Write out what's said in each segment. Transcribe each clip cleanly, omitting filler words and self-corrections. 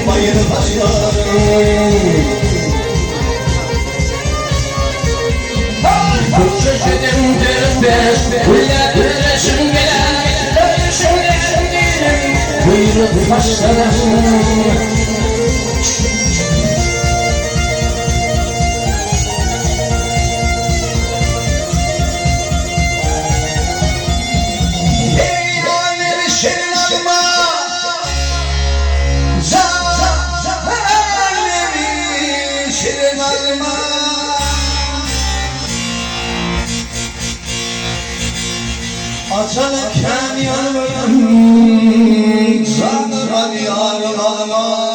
Bayır taşları Kırçıcıdım dürüpes Güller dürüşüm gelen Dürüşüm gelen Buyruk taşlarım Açarken yanıyorum Canıma diyarım alma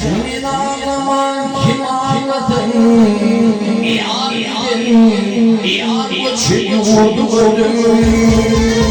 Kimin ağlaman kim ağladın Yar bu çiğ vurdu öldüm